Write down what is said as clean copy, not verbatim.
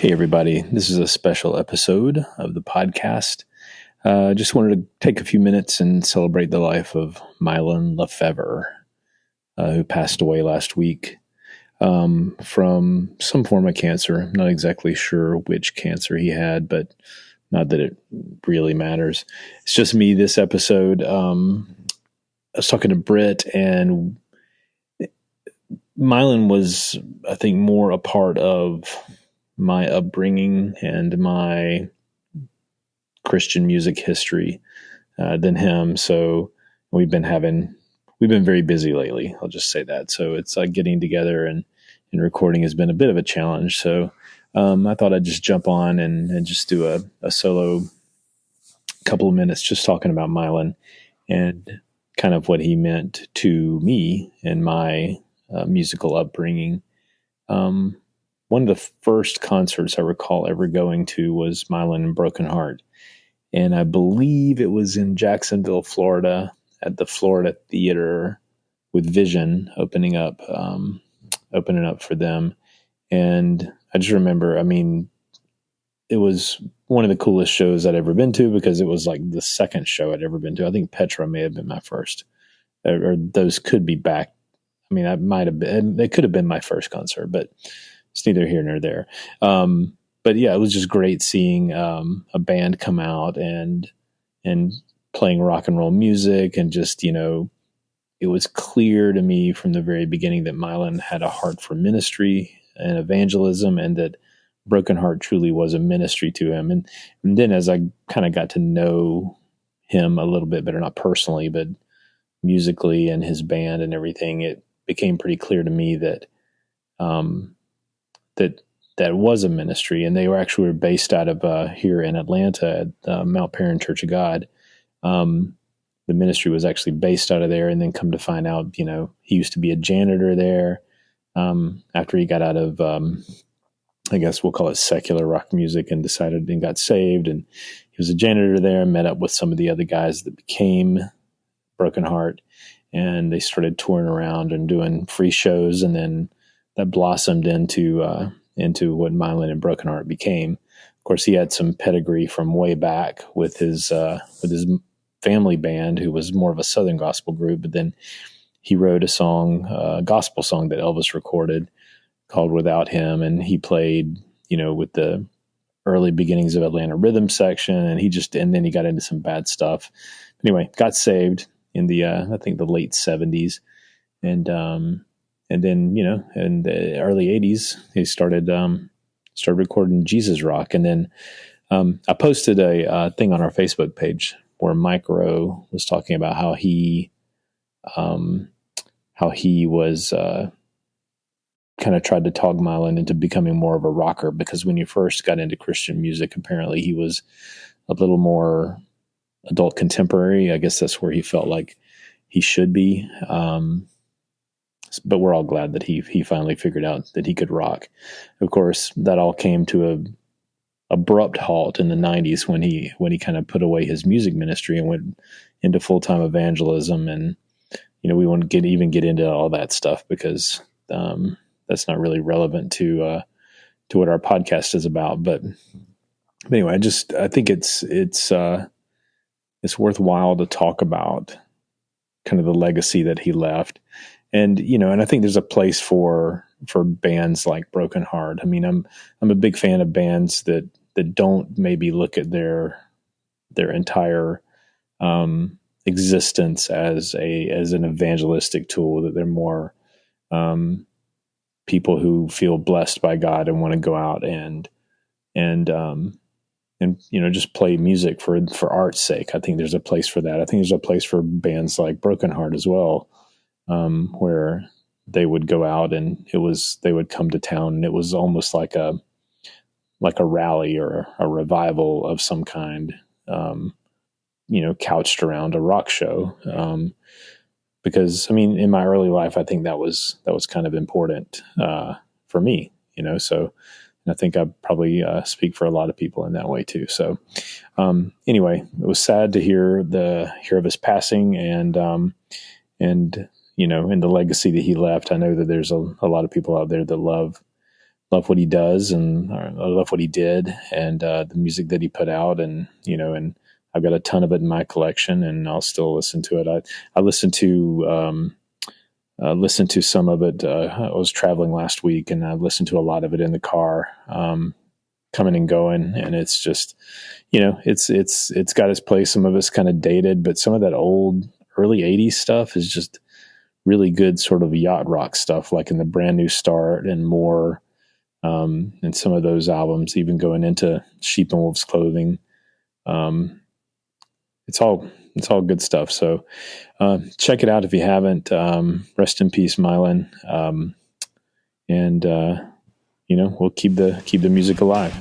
Hey, everybody. This is a special episode of the podcast. Just wanted to take a few minutes and celebrate the life of Mylon LeFevre, who passed away last week from some form of cancer. Not exactly sure which cancer he had, but not that it really matters. It's just me this episode. I was talking to Britt, and Mylon was, I think, more a part of my upbringing and my Christian music history than him. So we've been very busy lately. I'll just say that. So it's like getting together and recording has been a bit of a challenge. So I thought I'd just jump on and just do a solo couple of minutes just talking about Mylon and kind of what he meant to me and my musical upbringing. One of the first concerts I recall ever going to was Mylon and Broken Heart. And I believe it was in Jacksonville, Florida, at the Florida Theater with Vision opening up for them. And I just remember, it was one of the coolest shows I'd ever been to because it was like the second show I'd ever been to. I think Petra may have been my first, or those could be back. They could have been my first concert, but it's neither here nor there. But yeah, it was just great seeing a band come out and playing rock and roll music. And just, it was clear to me from the very beginning that Mylon had a heart for ministry and evangelism, and that Broken Heart truly was a ministry to him. And then as I kind of got to know him a little bit better, not personally, but musically and his band and everything, it became pretty clear to me that that was a ministry. And they were based out of here in Atlanta at Mount Perrin Church of God. The ministry was actually based out of there, and then come to find out, he used to be a janitor there after he got out of, I guess we'll call it secular rock music, and decided and got saved. And he was a janitor there and met up with some of the other guys that became Broken Heart, and they started touring around and doing free shows. And then that blossomed into what Mylon and Broken Heart became. Of course, he had some pedigree from way back with his family band, who was more of a Southern gospel group. But then he wrote a gospel song that Elvis recorded called "Without Him," and he played, with the early beginnings of Atlanta Rhythm Section, and then he got into some bad stuff. Anyway, got saved in the I think the late 70s, and then, in the early 80s, he started recording Jesus Rock. And then I posted a thing on our Facebook page where Mike Rowe was talking about how he was kind of tried to talk Mylon into becoming more of a rocker, because when he first got into Christian music, apparently he was a little more adult contemporary. I guess that's where he felt like he should be. But we're all glad that he finally figured out that he could rock. Of course, that all came to an abrupt halt in the 90s when he kind of put away his music ministry and went into full-time evangelism. And, we won't get into all that stuff because that's not really relevant to what our podcast is about. But anyway, I think it's worthwhile to talk about kind of the legacy that he left. And, and I think there's a place for bands like Broken Heart. I'm a big fan of bands that don't maybe look at their entire existence as an evangelistic tool, that they're more people who feel blessed by God and want to go out and just play music for art's sake. I think there's a place for that. I think there's a place for bands like Broken Heart as well, where they would go out and they would come to town, and it was almost like a rally or a revival of some kind, couched around a rock show. Because in my early life, I think that was kind of important for me, so. And I think I probably speak for a lot of people in that way too. So anyway, it was sad to hear of his passing, and and the legacy that he left. I know that there's a lot of people out there that love love what he does, and I love what he did, and the music that he put out, and and I've got a ton of it in my collection, and I'll still listen to it. I listened to some of it. I was traveling last week, and I listened to a lot of it in the car, coming and going, and it's just, it's got its place. Some of it's kind of dated, but some of that old early '80s stuff is just really good, sort of yacht rock stuff, like in the Brand New Start and more. And some of those albums, even going into Sheep and Wolves Clothing, it's all good stuff. So check it out if you haven't. Rest in peace, Mylon. And we'll keep the music alive.